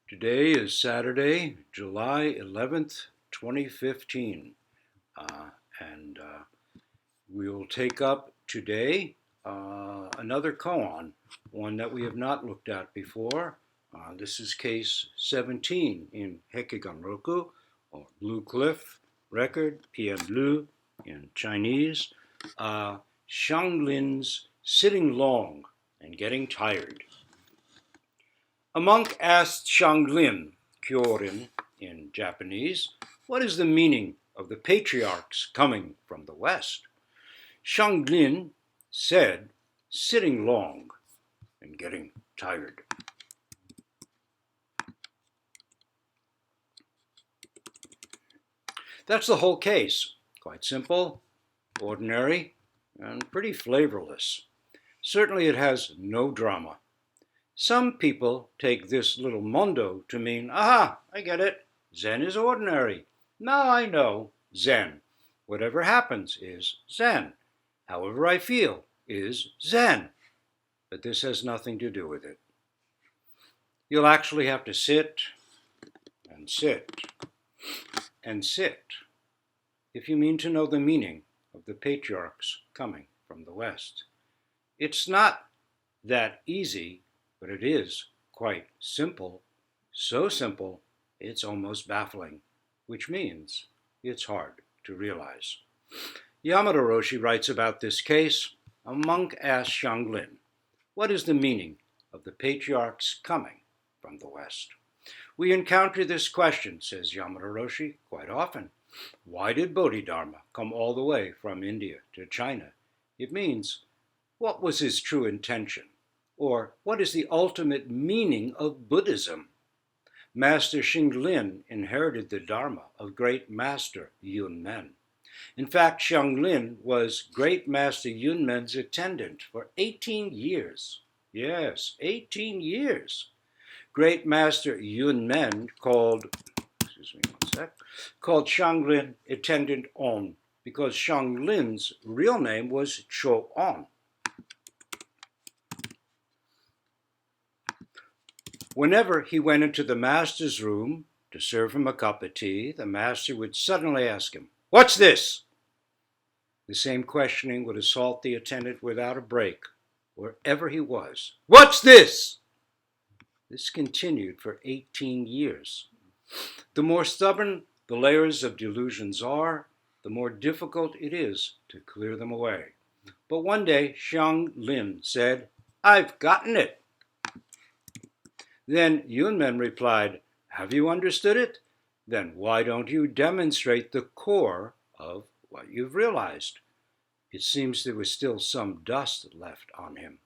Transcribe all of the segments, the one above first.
Today is Saturday, July 11th, 2015. And we'll take up today another koan, one that we have not looked at before. This is case 17 in Hekiganroku, or Blue Cliff record, PM Blue in Chinese. Shanglin's sitting long and getting tired. A monk asked Shanglin, Kyorin in Japanese, what is the meaning of the patriarchs coming from the West? Shanglin said, sitting long and getting tired. That's the whole case. Quite simple, ordinary, and pretty flavorless. Certainly it has no drama. Some people take this little mondo to mean, aha, I get it, Zen is ordinary. Now I know, Zen. Whatever happens is Zen. However I feel is Zen. But this has nothing to do with it. You'll actually have to sit and sit and sit if you mean to know the meaning of the patriarchs coming from the West. It's not that easy, but it is quite simple. So simple, it's almost baffling, which means it's hard to realize. Yamada Roshi writes about this case. A monk asked Shanglin, what is the meaning of the patriarchs coming from the West? We encounter this question, says Yamada Roshi, quite often. Why did Bodhidharma come all the way from India to China? It means, what was his true intention? Or what is the ultimate meaning of Buddhism? Master Shanglin inherited the Dharma of Great Master Yunmen. In fact, Shanglin was Great Master Yunmen's attendant for 18 years. Yes, 18 years. Great Master Yunmen called Shanglin attendant On because Shanglin's real name was Cho On. Whenever he went into the master's room to serve him a cup of tea, the master would suddenly ask him, what's this? The same questioning would assault the attendant without a break, wherever he was. What's this? This continued for 18 years. The more stubborn the layers of delusions are, the more difficult it is to clear them away. But one day, Shanglin said, I've gotten it. Then Yunmen replied, have you understood it? Then why don't you demonstrate the core of what you've realized? It seems there was still some dust left on him.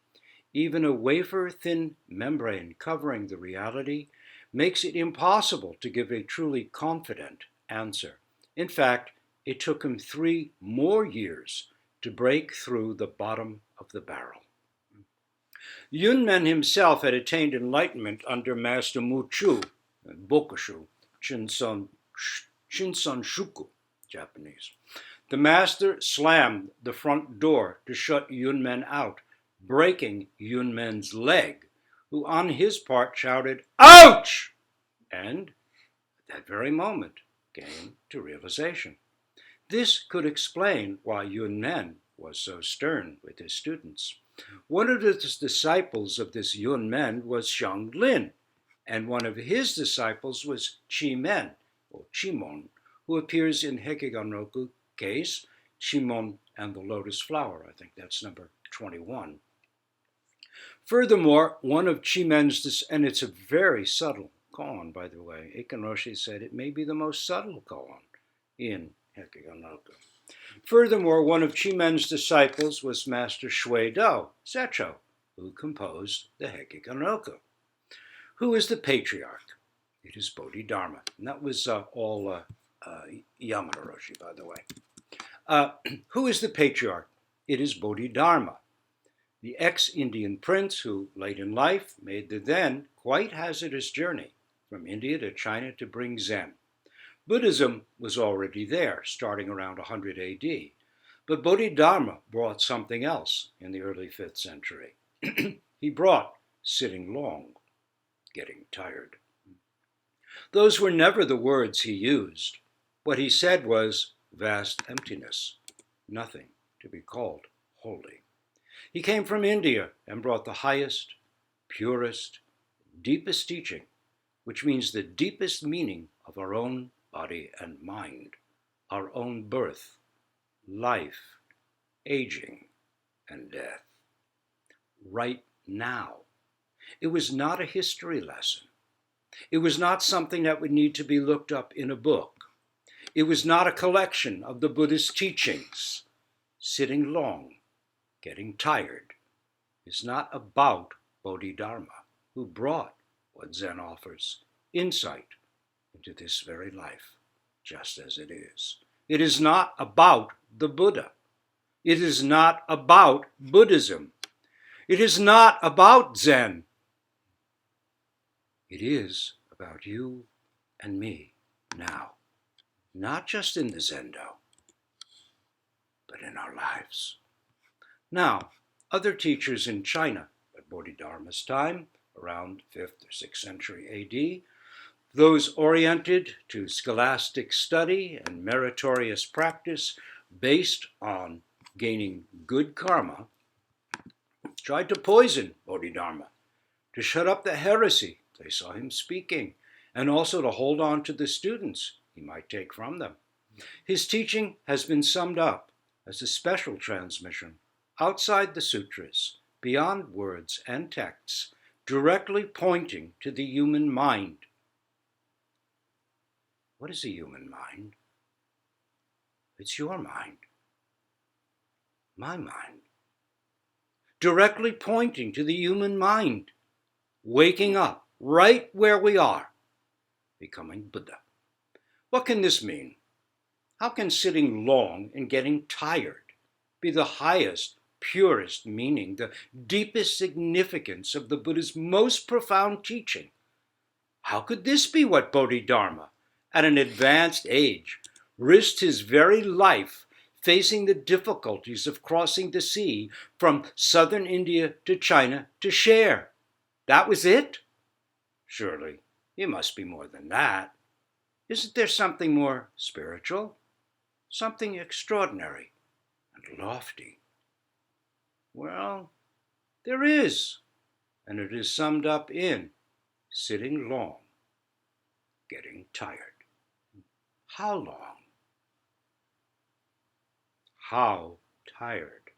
Even a wafer-thin membrane covering the reality makes it impossible to give a truly confident answer. In fact, it took him 3 more years to break through the bottom of the barrel. Yunmen himself had attained enlightenment under Master Muchu, Bokushu, Shinson Shuku, Japanese. The master slammed the front door to shut Yunmen out, breaking Yunmen's leg, who on his part shouted, ouch! And at that very moment came to realization. This could explain why Yunmen was so stern with his students. One of the disciples of this Yunmen was Shanglin, and one of his disciples was Chimen, or Chimon, who appears in Hekiganroku case, Chimon and the Lotus Flower. I think that's number 21. Furthermore, one of Chimen's, and it's a very subtle koan, by the way. Eiken Roshi said it may be the most subtle koan in Hekiganroku. Furthermore, one of Chimen's disciples was Master Shui Do, Zecho, who composed the Hekiganroku. Who is the patriarch? It is Bodhidharma. And that was all Yamada Roshi, by the way. Who is the patriarch? It is Bodhidharma, the ex-Indian prince who, late in life, made the then quite hazardous journey from India to China to bring Zen. Buddhism was already there, starting around 100 AD, but Bodhidharma brought something else in the early 5th century. He brought sitting long, getting tired. Those were never the words he used. What he said was vast emptiness, nothing to be called holy. He came from India and brought the highest, purest, deepest teaching, which means the deepest meaning of our own body and mind, our own birth, life, aging, and death. Right now. It was not a history lesson. It was not something that would need to be looked up in a book. It was not a collection of the Buddhist teachings. Sitting long, getting tired, is not about Bodhidharma, who brought what Zen offers, insight into this very life, just as it is. It is not about the Buddha. It is not about Buddhism. It is not about Zen. It is about you and me now, not just in the Zendo, but in our lives. Now, other teachers in China at Bodhidharma's time, around 5th or 6th century AD, those oriented to scholastic study and meritorious practice based on gaining good karma, tried to poison Bodhidharma, to shut up the heresy they saw him speaking, and also to hold on to the students he might take from them. His teaching has been summed up as a special transmission outside the sutras, beyond words and texts, directly pointing to the human mind. What is a human mind? It's your mind, my mind. Directly pointing to the human mind, waking up right where we are, becoming Buddha. What can this mean? How can sitting long and getting tired be the highest, purest meaning, the deepest significance of the Buddha's most profound teaching? How could this be what Bodhidharma, at an advanced age, risked his very life facing the difficulties of crossing the sea from southern India to China to share? That was it? Surely, it must be more than that. Isn't there something more spiritual? Something extraordinary and lofty? Well, there is, and it is summed up in sitting long, getting tired. How long? How tired?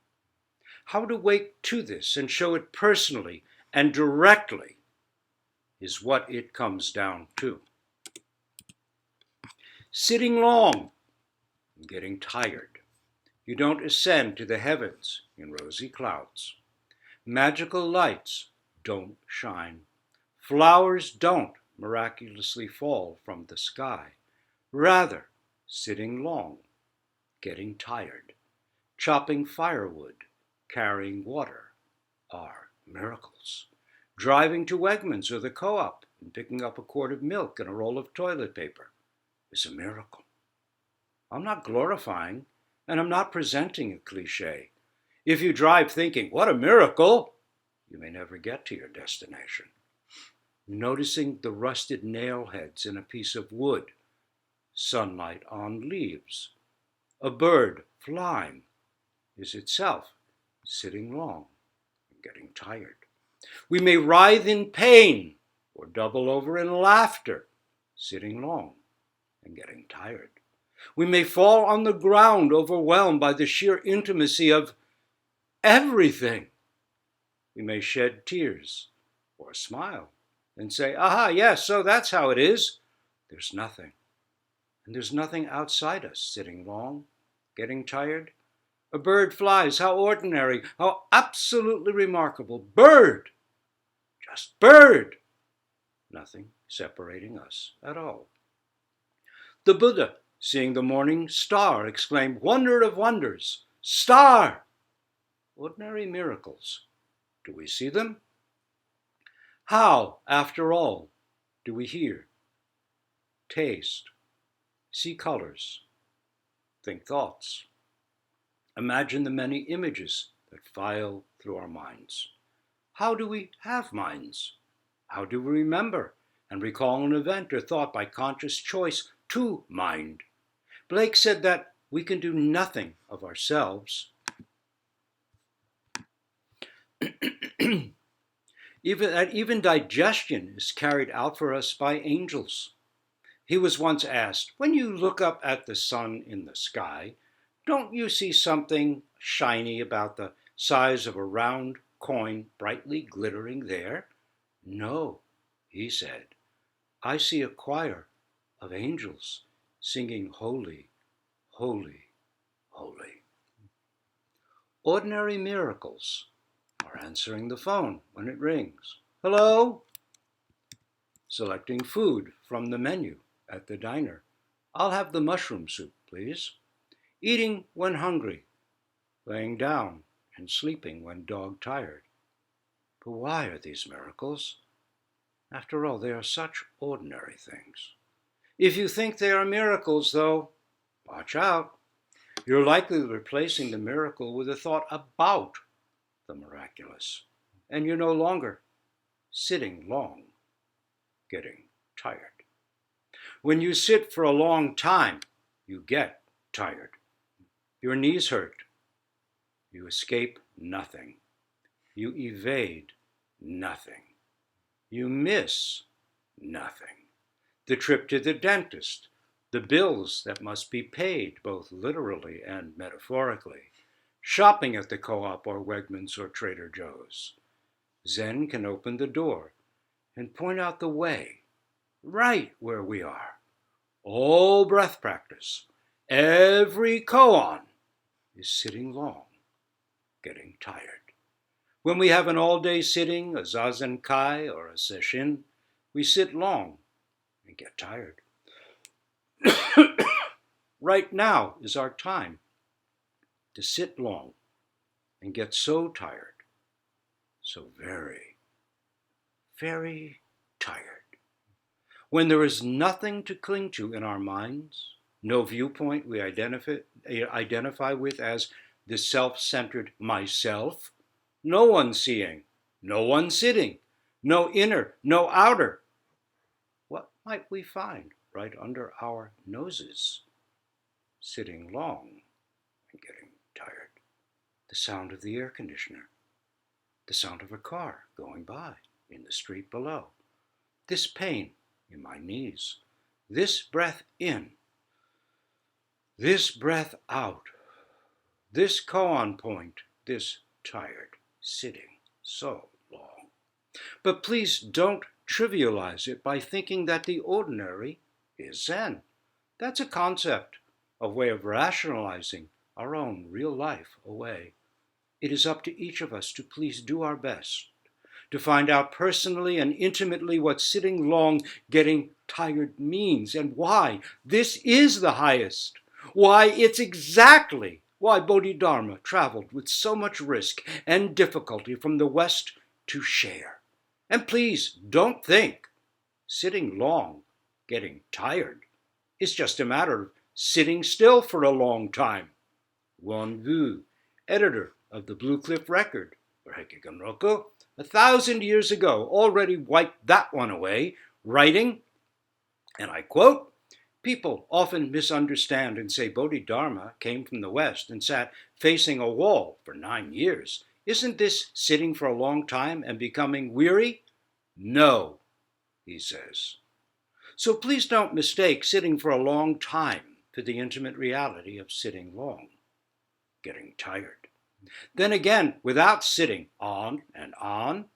How to wake to this and show it personally and directly is what it comes down to. Sitting long, getting tired. You don't ascend to the heavens in rosy clouds. Magical lights don't shine. Flowers don't miraculously fall from the sky. Rather, sitting long, getting tired, chopping firewood, carrying water are miracles. Driving to Wegmans or the co-op and picking up a quart of milk and a roll of toilet paper is a miracle. I'm not glorifying, and I'm not presenting a cliche. If you drive thinking, what a miracle, you may never get to your destination. Noticing the rusted nail heads in a piece of wood, sunlight on leaves, a bird flying, is itself sitting long and getting tired. We may writhe in pain or double over in laughter, sitting long and getting tired. We may fall on the ground overwhelmed by the sheer intimacy of everything. We may shed tears or smile and say, aha, yes, so that's how it is. There's nothing. And there's nothing outside us sitting long, getting tired. A bird flies, how ordinary, how absolutely remarkable. Bird, just bird. Nothing separating us at all. The Buddha, seeing the morning star, exclaimed, wonder of wonders, star! Ordinary miracles. Do we see them? How, after all, do we hear, taste, see colors, think thoughts, imagine the many images that file through our minds? How do we have minds? How do we remember? and recall an event or thought by conscious choice to mind. Blake said that we can do nothing of ourselves. Even digestion is carried out for us by angels. He was once asked, when you look up at the sun in the sky, don't you see something shiny about the size of a round coin brightly glittering there? No, he said, I see a choir of angels singing holy, holy, holy. Ordinary miracles are answering the phone when it rings. Hello? Selecting food from the menu at the diner. I'll have the mushroom soup, please. Eating when hungry. Laying down and sleeping when dog tired. But why are these miracles? After all, they are such ordinary things. If you think they are miracles, though, watch out. You're likely replacing the miracle with a thought about the miraculous, and you're no longer sitting long, getting tired. When you sit for a long time, you get tired. Your knees hurt. You escape nothing. You evade nothing. You miss nothing. The trip to the dentist, the bills that must be paid, both literally and metaphorically, shopping at the co-op or Wegmans or Trader Joe's. Zen can open the door and point out the way, right where we are. All breath practice, every koan is sitting long, getting tired. When we have an all-day sitting, a zazen kai or a sesshin, we sit long and get tired. Right now is our time to sit long and get so tired, so very, very tired. When there is nothing to cling to in our minds, no viewpoint we identify with as the self-centered myself, no one seeing, no one sitting, no inner, no outer, what might we find right under our noses, sitting long and getting tired? The sound of the air conditioner, the sound of a car going by in the street below, this pain in my knees, this breath in, this breath out, this koan point, this tired sitting so long. But please don't trivialize it by thinking that the ordinary is Zen. That's a concept, a way of rationalizing our own real life away. It is up to each of us to please do our best to find out personally and intimately what sitting long, getting tired means and why this is the highest, why it's exactly why Bodhidharma traveled with so much risk and difficulty from the West to share. And please don't think sitting long, getting tired, is just a matter of sitting still for a long time. Won Wu, editor of the Blue Cliff Record, or Hekiganroku, 1,000 years ago, already wiped that one away, writing, and I quote, people often misunderstand and say Bodhidharma came from the West and sat facing a wall for 9 years. Isn't this sitting for a long time and becoming weary? No, he says. So please don't mistake sitting for a long time for the intimate reality of sitting long, getting tired. Then again, without sitting on and on,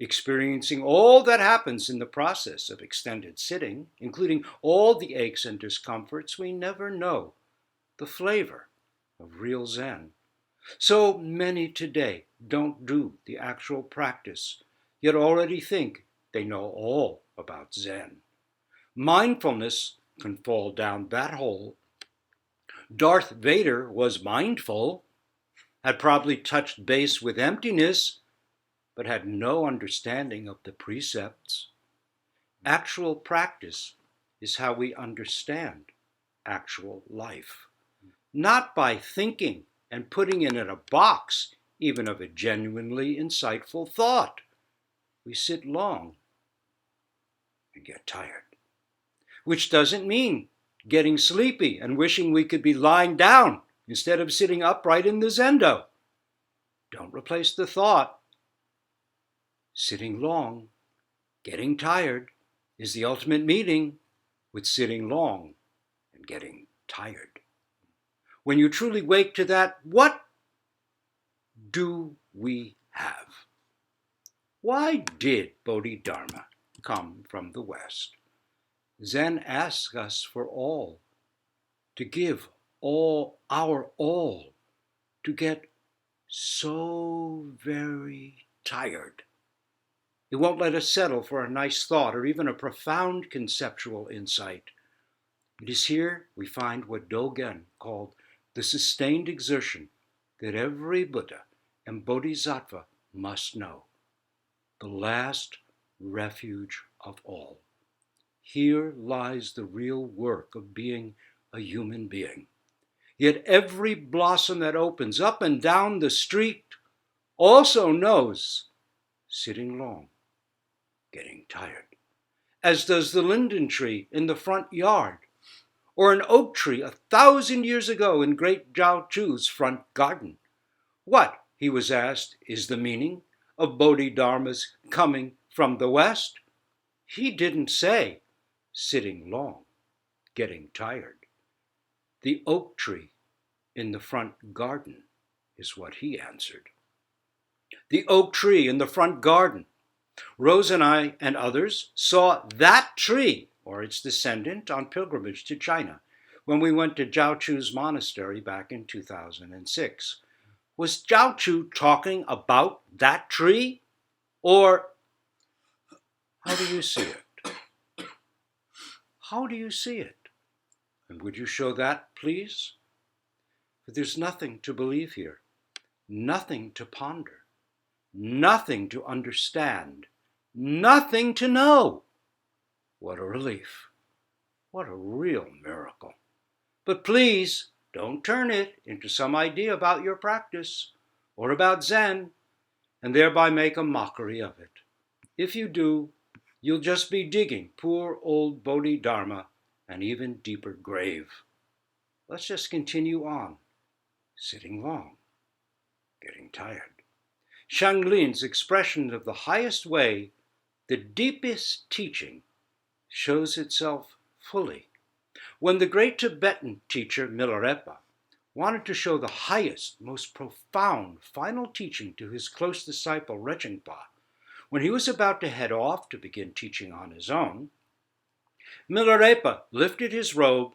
experiencing all that happens in the process of extended sitting, including all the aches and discomforts, we never know the flavor of real Zen. So many today don't do the actual practice, yet already think they know all about Zen. Mindfulness can fall down that hole. Darth Vader was mindful, had probably touched base with emptiness, but had no understanding of the precepts. Actual practice is how we understand actual life. Not by thinking and putting it in a box, even of a genuinely insightful thought. We sit long and get tired. Which doesn't mean getting sleepy and wishing we could be lying down instead of sitting upright in the Zendo. Don't replace the thought. Sitting long, getting tired, is the ultimate meeting with sitting long and getting tired. When you truly wake to that, what do we have? Why did Bodhidharma come from the West? Zen asks us for all, to give all our all, to get so very tired. It won't let us settle for a nice thought or even a profound conceptual insight. It is here we find what Dogen called the sustained exertion that every Buddha and Bodhisattva must know, the last refuge of all. Here lies the real work of being a human being. Yet every blossom that opens up and down the street also knows sitting long, getting tired, as does the linden tree in the front yard, or an oak tree 1,000 years ago in great Zhao Chu's front garden. What, he was asked, is the meaning of Bodhidharma's coming from the West? He didn't say sitting long, getting tired. The oak tree in the front garden is what he answered. The oak tree in the front garden. Rose and I and others saw that tree or its descendant on pilgrimage to China when we went to Zhao Chu's monastery back in 2006. Was Zhao Chu talking about that tree? Or how do you see it? How do you see it? And would you show that, please? But there's nothing to believe here, nothing to ponder, nothing to understand, nothing to know. What a relief. What a real miracle. But please, don't turn it into some idea about your practice or about Zen and thereby make a mockery of it. If you do, you'll just be digging poor old Bodhidharma an even deeper grave. Let's just continue on, sitting long, getting tired. Shanglin's expression of the highest way, the deepest teaching, shows itself fully. When the great Tibetan teacher Milarepa wanted to show the highest, most profound final teaching to his close disciple Rechenpa, when he was about to head off to begin teaching on his own, Milarepa lifted his robe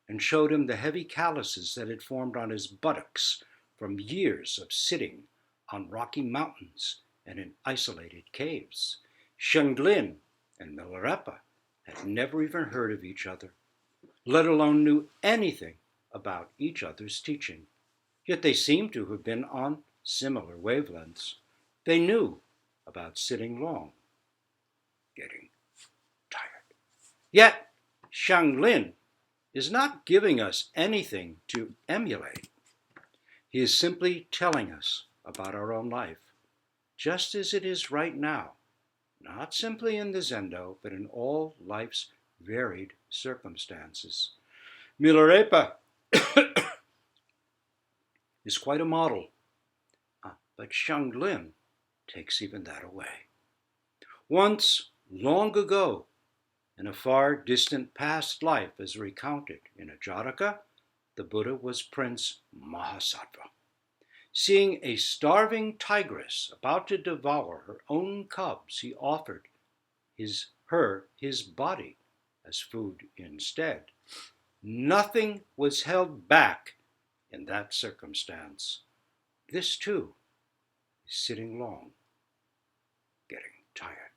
and showed him the heavy calluses that had formed on his buttocks from years of sitting on rocky mountains and in isolated caves. Shanglin and Milarepa had never even heard of each other, let alone knew anything about each other's teaching. Yet they seemed to have been on similar wavelengths. They knew about sitting long, getting tired. Yet Shanglin is not giving us anything to emulate. He is simply telling us about our own life, just as it is right now, not simply in the Zendo, but in all life's varied circumstances. Milarepa is quite a model, but Shanglin takes even that away. Once, long ago, in a far distant past life, as recounted in a Jataka, the Buddha was Prince Mahasattva. Seeing a starving tigress about to devour her own cubs, he offered her his body as food instead. Nothing was held back in that circumstance. This too is sitting long, getting tired.